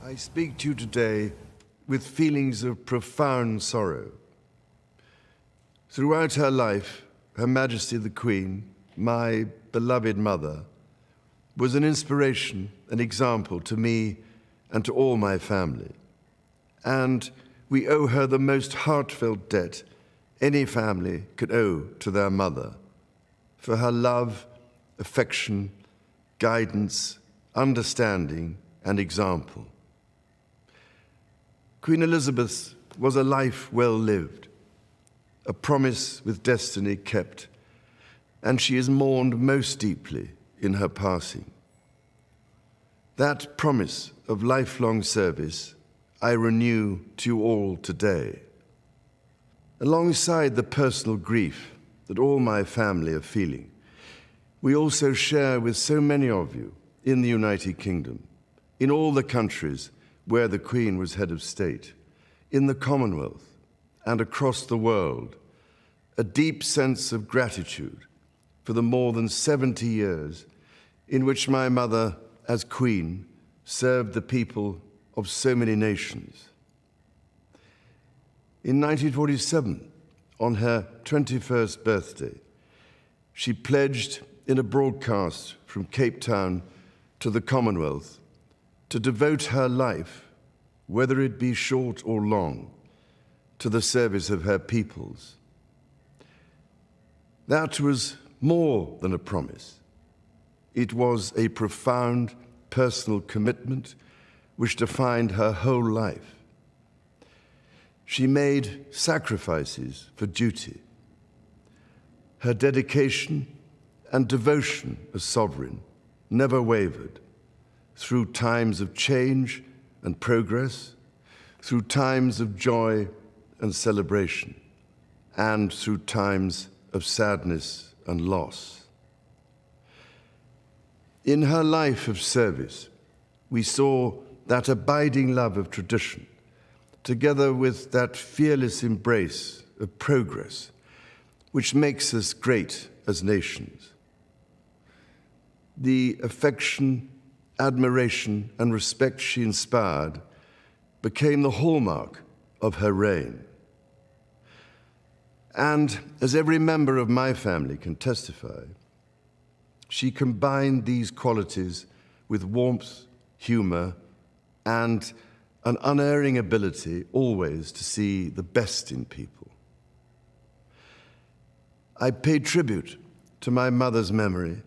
I speak to you today with feelings of profound sorrow. Throughout her life, Her Majesty the Queen, my beloved mother, was an inspiration, an example to me and to all my family. And we owe her the most heartfelt debt any family could owe to their mother, for her love, affection, guidance, understanding, and example. Queen Elizabeth was a life well lived, a promise with destiny kept, and she is mourned most deeply in her passing. That promise of lifelong service I renew to you all today. Alongside the personal grief that all my family are feeling, we also share with so many of you in the United Kingdom, in all the countries where the Queen was head of state, in the Commonwealth and across the world, a deep sense of gratitude for the more than 70 years in which my mother, as Queen, served the people of so many nations. In 1947, on her 21st birthday, she pledged in a broadcast from Cape Town to the Commonwealth to devote her life, whether it be short or long, to the service of her peoples. That was more than a promise. It was a profound personal commitment which defined her whole life. She made sacrifices for duty. Her dedication and devotion as sovereign never wavered, through times of change and progress, through times of joy and celebration, and through times of sadness and loss. In her life of service, we saw that abiding love of tradition, together with that fearless embrace of progress, which makes us great as nations. The affection, admiration, and respect she inspired became the hallmark of her reign. And as every member of my family can testify, she combined these qualities with warmth, humor, and an unerring ability always to see the best in people. I pay tribute to my mother's memory,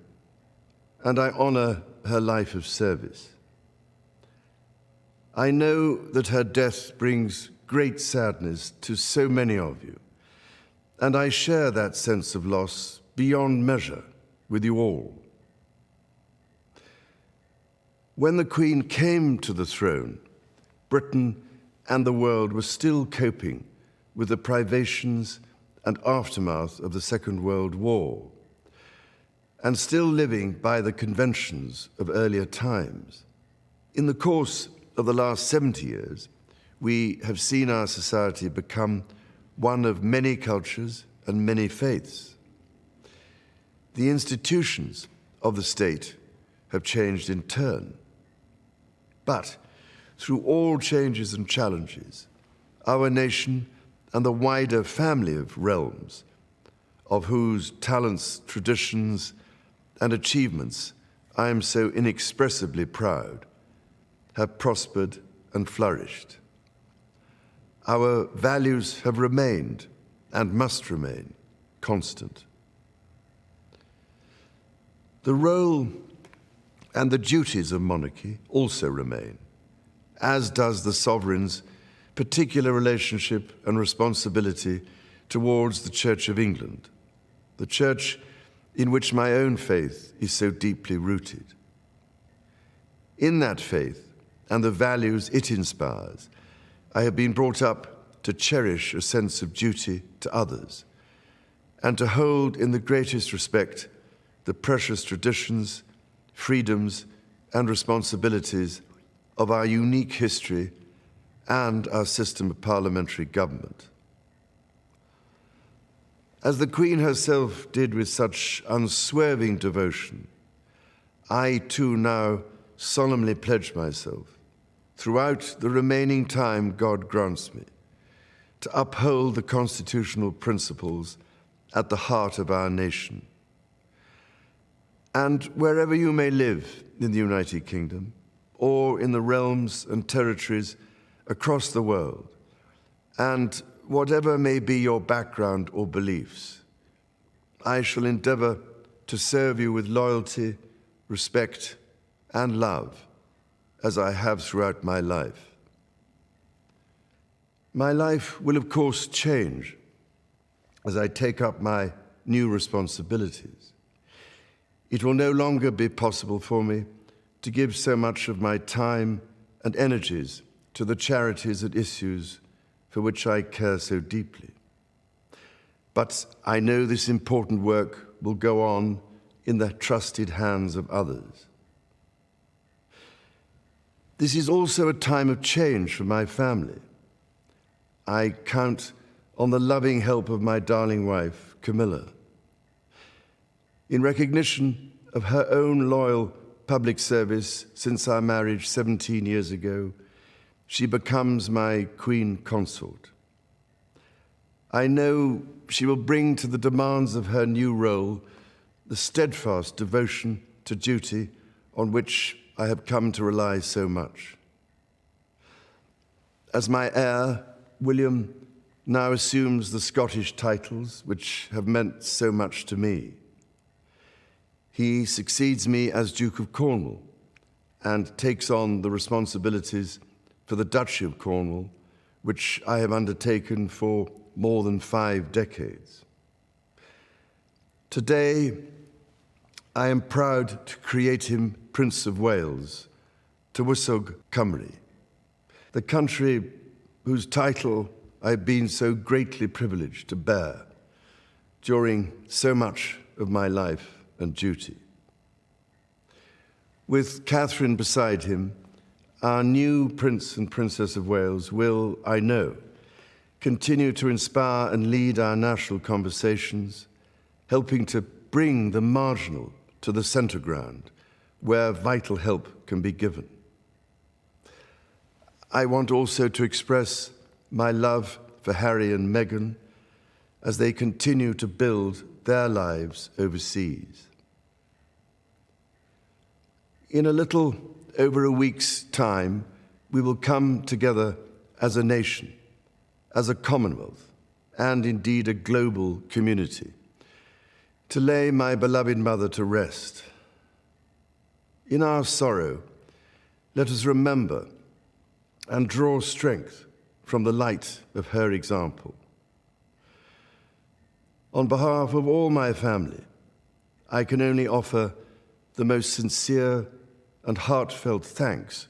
and I honor her life of service. I know that her death brings great sadness to so many of you, and I share that sense of loss beyond measure with you all. When the Queen came to the throne, Britain and the world were still coping with the privations and aftermath of the Second World War, and still living by the conventions of earlier times. In the course of the last 70 years, we have seen our society become one of many cultures and many faiths. The institutions of the state have changed in turn. But through all changes and challenges, our nation and the wider family of realms, of whose talents, traditions, and achievements I am so inexpressibly proud, have prospered and flourished. Our values have remained and must remain constant. The role and the duties of monarchy also remain, as does the sovereign's particular relationship and responsibility towards the Church of England, the Church in which my own faith is so deeply rooted. In that faith and the values it inspires, I have been brought up to cherish a sense of duty to others and to hold in the greatest respect the precious traditions, freedoms, and responsibilities of our unique history and our system of parliamentary government. As the Queen herself did with such unswerving devotion, I too now solemnly pledge myself throughout the remaining time God grants me, to uphold the constitutional principles at the heart of our nation. And wherever you may live in the United Kingdom, or in the realms and territories across the world, and whatever may be your background or beliefs, I shall endeavor to serve you with loyalty, respect, and love, as I have throughout my life. My life will, of course, change as I take up my new responsibilities. It will no longer be possible for me to give so much of my time and energies to the charities and issues for which I care so deeply. But I know this important work will go on in the trusted hands of others. This is also a time of change for my family. I count on the loving help of my darling wife, Camilla. In recognition of her own loyal public service since our marriage 17 years ago, she becomes my Queen Consort. I know she will bring to the demands of her new role the steadfast devotion to duty on which I have come to rely so much. As my heir, William now assumes the Scottish titles which have meant so much to me. He succeeds me as Duke of Cornwall and takes on the responsibilities for the Duchy of Cornwall, which I have undertaken for more than 5 decades. Today, I am proud to create him Prince of Wales, Tywysog Cymru, the country whose title I've been so greatly privileged to bear during so much of my life and duty. With Catherine beside him, our new Prince and Princess of Wales will, I know, continue to inspire and lead our national conversations, helping to bring the marginal to the centre ground, where vital help can be given. I want also to express my love for Harry and Meghan as they continue to build their lives overseas. In a little over a week's time, we will come together as a nation, as a Commonwealth, and indeed a global community, to lay my beloved mother to rest. In our sorrow, let us remember and draw strength from the light of her example. On behalf of all my family, I can only offer the most sincere and heartfelt thanks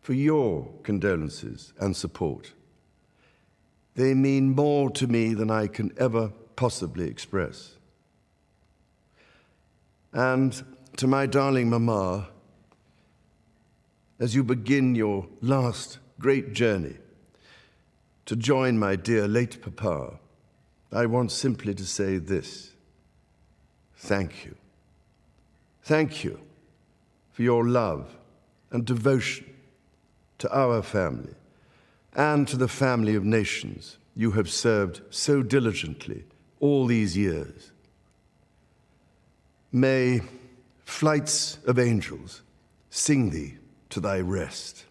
for your condolences and support. They mean more to me than I can ever possibly express. And to my darling Mama, as you begin your last great journey to join my dear late Papa, I want simply to say this: thank you. Thank you for your love and devotion to our family and to the family of nations you have served so diligently all these years. May flights of angels sing thee to thy rest.